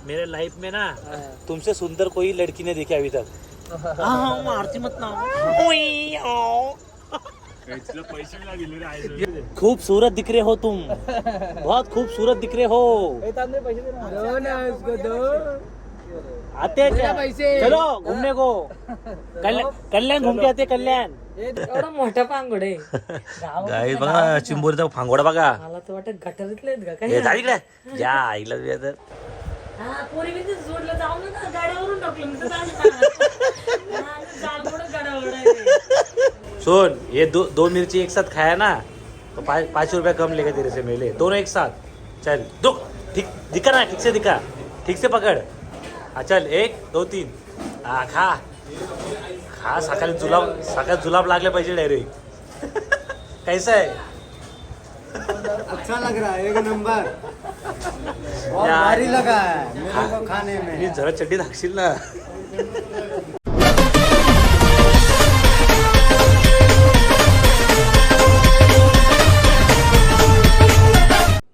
मेरे लाइफ में ना तुमसे सुंदर कोई लड़की ने देखी अभी तक. मारती मत ना. खूबसूरत दिख रहे हो तुम. बहुत खूबसूरत दिख रहे हो. आते हैं क्या? चलो घूमने को. कल्याण घूम के आते. कल्याण एवढा मोठा पांगोड आहे गाई बघा. चिंबोरीचा फांगोडा बघा. मला तर वाटत गटारीतले आहेत का हे काय. जा इकडे. या आईला तुझ्या तर. हा पोरी बिंदू जोडलं जाऊन ना गाड्यावरून टाकलं मी तर सुन ये दो मिर्ची एक साथ खाया ना तो 5 रुपया कम लेगा तेरे से मेले. दोनों एक साथ. चल दो. ठीक दिखा ना. ठीक से दिखा. ठीक से पकड़. हाँ चल 1 2 3. हा खा खा. सकाळी जुलाब लागले पाहिजे डायरेक्ट. कैसा है? अच्छा लग रहा है. एक नंबर. बहुत भारी लगा है मेरे को खाने में. प्लीज जरा चड्डी दाखशील ना.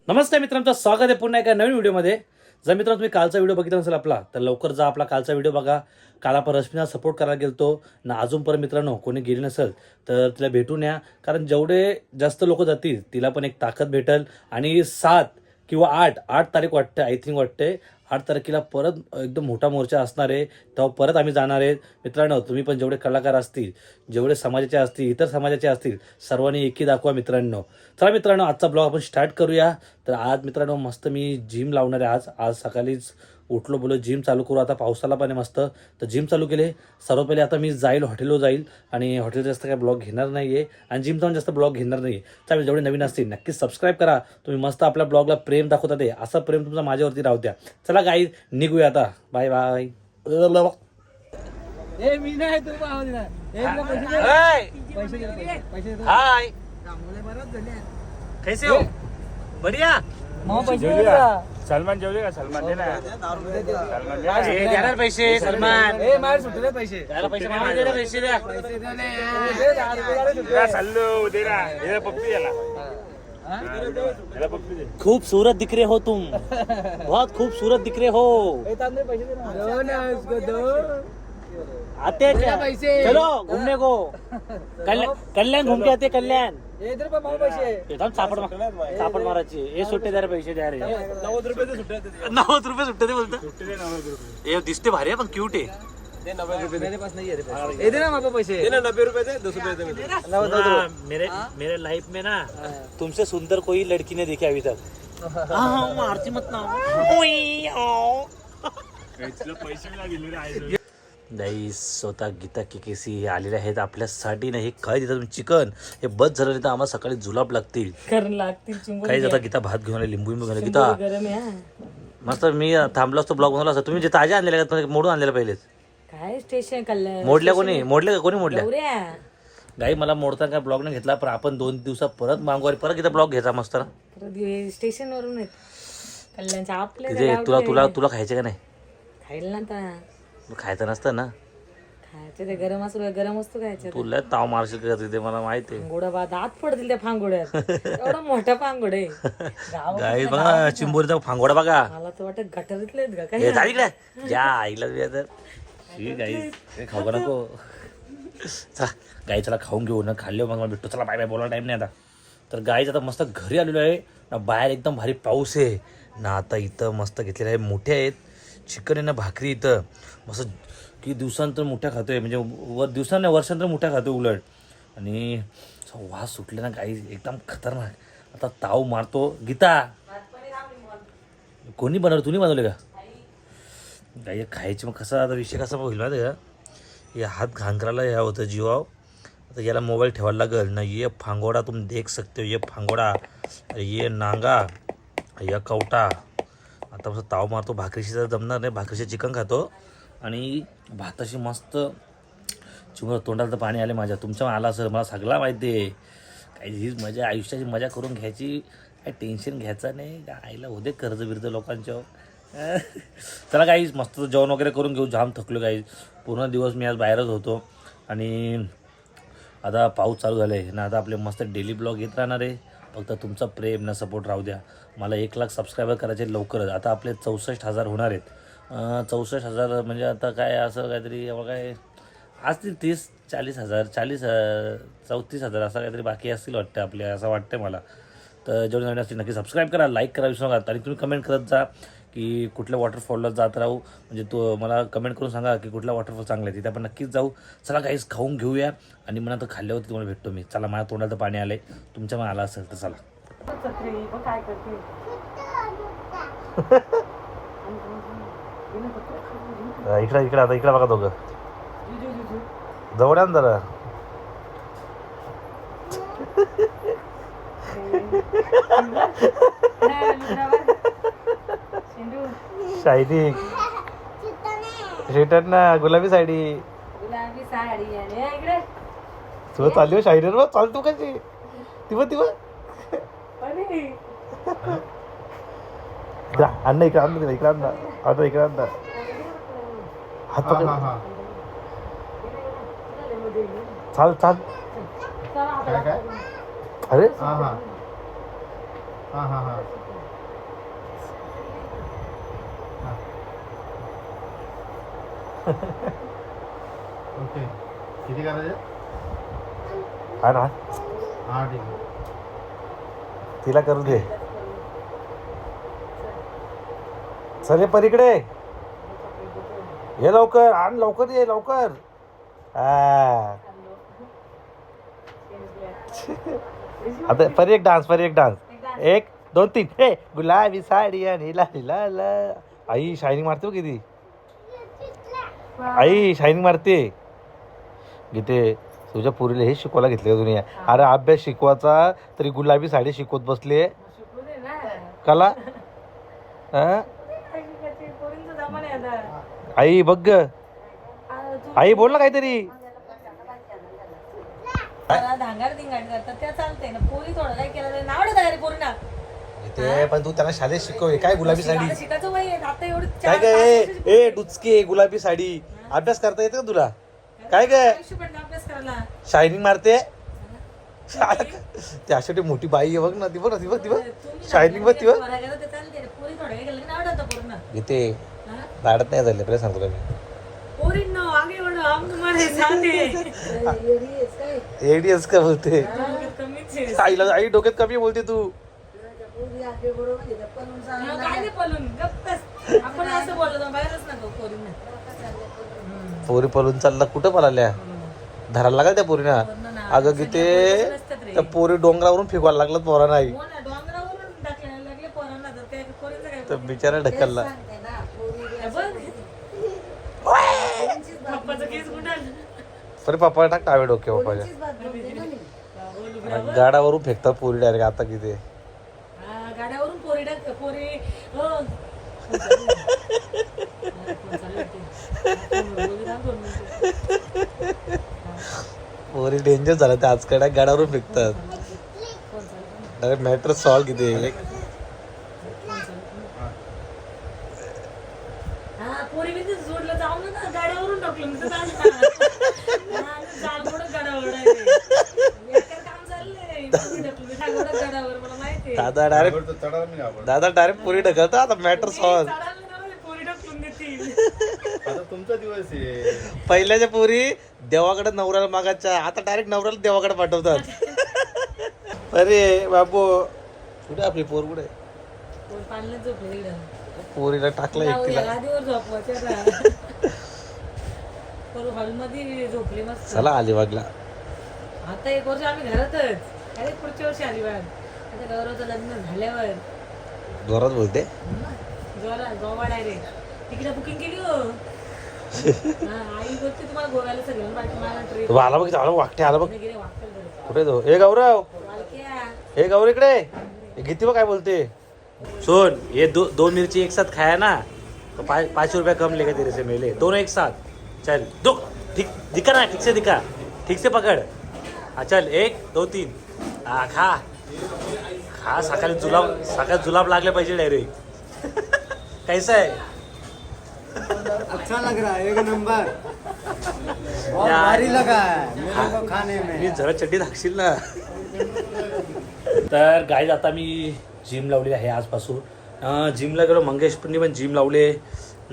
नमस्कार मित्रांचं स्वागत आहे पुन्हा एका नवीन व्हिडिओमध्ये. जर मित्रांनो तुम्ही कालचा व्हिडिओ बघितला नसेल आपला तर लवकर जा आपला कालचा व्हिडिओ बघा. काल आपण रश्मीला सपोर्ट करायला गेलतो ना. अजूनपर्यंत मित्रांनो कोणी गेली नसेल तर तिला भेटून या. कारण जेवढे जास्त लोक जातील तिला पण एक ताकद भेटेल. आणि 7 किंवा 8 तारीख वाटते. आय थिंक वाटते 8 तारखेला परत एकदम मोठा मोर्चा असणार आहे. तेव्हा परत आम्ही जाणार आहेत. मित्रांनो तुम्ही पण जेवढे कलाकार असतील, जेवढे समाजाचे असतील, इतर समाजाचे असतील, सर्वांनी एकी दाखवा मित्रांनो. चला मित्रांनो आजचा ब्लॉग आपण स्टार्ट करूया. तर आज मित्रांनो मस्त मी जिम लावणार आहे. आज सकाळीच उठलो बोलो जिम चालू करू. आता पावसाला पण आहे मस्त तर जिम चालू केले. सर्वात पहिले आता मी जाईल हॉटेलवर जाईल आणि हॉटेल जास्त काय ब्लॉग घेणार नाही आहे आणि जिमचा पण जास्त ब्लॉग घेणार नाही. त्यामुळे जेवढे नवीन असतील नक्कीच सबस्क्राईब करा. तुम्ही मस्त आपल्या ब्लॉगला प्रेम दाखवतात आहे. असं प्रेम तुमचा माझ्यावरती राहू द्या. चला गाईज निघूया आता. Bye bye. मी नाही तू हाय कैसे हो? बढ़िया. सलमान जेवले का? सलमान दे ना. देणार पैसे. सलमान पैसे त्याला पैसे मामा दे ना. पैसे द्या. सल्लू दे ना. हे पप्पी याला. पप्पी दे. खूबसूरत दिख रहे हो तुम. बहुत खूबसूरत दिख रहे हो. आते हैं क्या? चलो घूमने को. कल्याण घूम के आते. कल्याण एकदम चापड मारायची. हे सुट्टे द्या रे. पैसे द्या रे. 90 रुपये सुट्टे दे बोलतो. हे दिसते भारी आहे पण क्यूट आहे. 90 रुपये मेरे पास नहीं है. पैसे 90 रुपये दे. 200 रुपये दे. मेरे लाइफ में ना तुमसे सुंदर कोई लड़की ने देखी अभी तक. मारती मत ना. नाही स्वतः गीता केकेसी आलेले आहेत आपल्यासाठी. नाही काय देतात तुम्ही चिकन. हे बस झालं नाही तर आम्हाला सकाळी जुलाब लागतील. काही जाता गीता भात घेऊन आले. लिंबू घेऊन आले. गीता मस्त मी थांबलो असतो ब्लॉग बनवला असता. तुम्ही जे ताज्या आणलेल्या का मोडून आणलेल्या पहिलेच. काय स्टेशन कल्याण मोडल्या कोणी? मोडले का कोणी मोडल्या? गाई मला मोडता काय ब्लॉग नाही घेतला पण आपण 2 दिवसात परत मागवारी परत गीता ब्लॉग घ्यायचा मस्त ना. स्टेशन वरून कल्याणच्या आपल्या तिथे तुला खायचे का नाही? खायला ना आता. खायचं नसतं ना. खायचे ते गरम असं गरम वस्तू खायचे. तुला ताव मारशील का तिथे मला माहिती आहे. गोडा बाद आत पडतील त्या फांगोड्यात. एवढा मोठा फांगोड आहे. गाई बघा. चिंबोरीचा फांगोडा बघा. मला तर वाटत गटारीतले आहेत का हे काय. जा इकडे. या आईला तुझ्या तर. गाई खाऊ का नको. चला गाई चला खाऊन घेऊ ना. खाल्ले मग मला भेटतो. चला बाय बाय. बोलायला टाईम नाही आता. तर गाईच आता मस्त घरी आलेलो आहे ना. बाहेर एकदम भारी पाऊस आहे ना. आता इथं मस्त घेतलेलं आहे. मोठे आहेत चिकन आहे ना. भाकरी इथं मस्त की दिवसांतर मोठ्या खातोय. म्हणजे वर्षांतर मोठ्या खातोय उलट. आणि वास सुटले ना गाई एकदम खतरनाक. आता ताव मारतो. गीता कोणी बनवलं? तुम्ही बनवले का? गाई खायची मग कसा आता विषय कसा होईल माहिती का? हे हात घाण करायला ह्या होतं जीवाव. आता याला मोबाईल ठेवायला लागेल ना. ये फांगोडा तुम देख सकते हो. ये फांगोडा. ये नांगा. या कवटा. आता मस्त ताव मारतो. भाकरीशी जर जमणार नाही. भाकरीशी चिकन खातो आणि भाताशी मस्त चिमर. तोंडाला तर पाणी आले माझ्या. तुमच्या आला सर मला सगळा माहिती आहे. काही हीच मजा आयुष्याची मजा करून घ्यायची. काही टेन्शन घ्यायचं नाही. आईला होते कर्ज बिर्ज लोकांच्या. चला गाईज मस्त जेवण वगैरे करून घेऊ. जाम थकलो गाईज. पूर्ण दिवस मी आज बाहेरच होतो आणि आता पाऊस चालू झाला आहे ना. आता आपले मस्त डेली ब्लॉग येत राहणार आहे. फक्त तुमचा प्रेम ना सपोर्ट राहू द्या. मला 1,00,000 सबस्क्रायबर करायचे लवकरच. आता आपले 64,000 होणार आहेत. 64,000 म्हणजे आता काय असं काहीतरी काय असतील 30-40,000 34,000 असं काहीतरी बाकी असतील वाटतं आपले, असं वाटतं मला. तर जेवढे नवीन असतील नक्की सबस्क्राईब करा, लाईक करा, विसरू नका. आणि तुम्ही कमेंट करत जा की कुठल्या वॉटरफॉलला जात राहू, म्हणजे तो मला कमेंट करून सांगा की कुठला वॉटरफॉल चांगला आहे, तिथे आपण नक्कीच जाऊ. चला काहीच खाऊन घेऊया आणि मग आता खाल्ल्यावरती तुम्हाला भेटतो मी. चला, माझ्या तोंडाला तर पाणी आलं आहे, तुमच्या मग आला असेल तर चला. काय करते इकडे आता इकडे बघा दोघं जवळ जरा. शायनिंग शेटर ना गुलाबी साडी गुलाबी साडी आणि इकडे तुला चालली हो शायनिंग व चालतो कशी तिव अण्णा इकडे आणलं तिला इकडे आणला आता इकडे आणला हात पकड चाल चाल. अरे ओके किती करायचे? हा ना हा ठीक आहे. तिला करू दे. चल ये पलीकडे ये लवकर आण लवकर ये लवकर. आता परी एक डान्स 1 2 3 हे गुलाबी साडी आणि ला आई शायनिंग मारते किती. आई शायनिंग मारते. गीते तुझ्या पोरीला हे शिकवायला घेतले का तुम्ही? अरे अभ्यास शिकवायचा तरी गुलाबी साडी शिकवत बसले कला. आई बघ ग. आई बोल ना काहीतरी. धांगाड धिंगाड करतात त्या चालते ना. पोरी थोडं काय केलं नाव तयारी पोरीना ते पण तू त्यांना शाळेत शिकव. काय गुलाबी साडी शिकायचं वय आहे. आता एवढं काय काय ए डुचके गुलाबी साडी अभ्यास करता येतं का तुला? काय काय अभ्यास करायला शायनिंग मारते. ती अशी मोठी बाई आहे बघ ना. ती बघ ना ती बघ शायनिंग बघ ती बघ. पोरी थोडं काय केलं की नाव ठेवतं पोरीना. इथे लाडत नाही झाले पहिले सांगतो मी. पोरींनो आगे वळो हम तुम्हारे साथ हैं. एडीएस का बोलते कमीच आहे. आईला आई डोक्यात कमी बोलते तू. काय नाही पळून गप्प बस. आपण असं बोलतो बाहेरच नको पोरींना. पोरी पळून चालला कुठं पळाल्या धरायला लागल त्या पोरीना. अगं गीते त्या पोरी डोंगरावरून फेकवायला लागलं पोरा नाही हो ना, डोंगरावरून टाकले लागले पोरांना तर त्या पोरींचं काय तर बिचारा ढकलला. पप्पाचं केस कुठं तरी पप्पा टाक टावे डोके पप्पाच्या. गाडावरून फेकतात पोरी डायरेक्ट आता किती. गाड्यावरून पोरी पोरी पोरी डेंजर झालं ते आजकाल गाडावरून फेकतात डायरेक्ट. मॅटर सॉल्व किती. पोरी मी जोडलं जाऊन ना गाड्यावरून टाकलं मी गाड्यावर मला माहिती दादा डायरेक्ट पोरी ढकलतात. आता मॅटर सॉल्व. पोरी ढकलून देतील. आता तुमचा दिवस आहे. पहिल्याच्या पोरी देवाकडे नवऱ्याला मागायच्या, आता डायरेक्ट नवऱ्याला देवाकडे पाठवतात. अरे बाबू कुठे आपली पोर कुठे? पाण्यात झोपले तिकडं. पोरीला टाकलं एकटीला. गादीवर झोपवायच्या हॉलमध्ये झोपले मस्त. चला अलिबागला. आता 1 वर्ष आम्ही घरातच. अरे पुढच्या वर्षी अलिबाग. आता गौरवचं लग्न झाल्यावर जोरात बोलते. गोवा डायरेक्ट तिकडे बुकिंग केली हो. आई बोलते तुम्हाला गोव्याला सगळं बाकी मला ट्रेन आला बघ आला वाकटे आला बघ गेले वाक्कल कुठे तो. हे गौरव वालक्या हे गौरव इकडे घेते बघ काय बोलते. सुन ये 2 मिर्ची एक साथ खाया ना तो 5 रुपया कम लेगा तेरे से मेले. दोनों एक साथ. चल दो ठीक दिखा ना. ठीक से दिखा. ठीक से पकड़. हाँ चल 1 2 3 हा खा खा. सकाळी जुलाब लागले पाहिजे डायरेक्ट. कैसा है? अच्छा लग रहा है. एक नंबर. बहुत भारी लगा है मेरे को खाने में. मी जरा चड्डी दाखशील ना. तर गाईज आता मी जिम लावली आहे आजपासून. जिमला गेलो, मंगेश पण जिम लावले.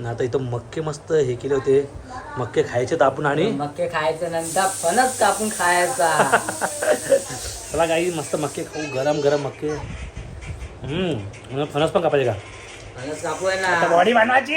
आता इथं मक्के मस्त हे केले होते. मक्के खायचे आपण आणि मक्के खायचं नंतर फणस कापून खायचा. चला गाई मस्त मक्के खाऊ, गरम गरम मक्के. फणस पण कापायचे का? फणस कापूय ना. बॉडी बनवायची.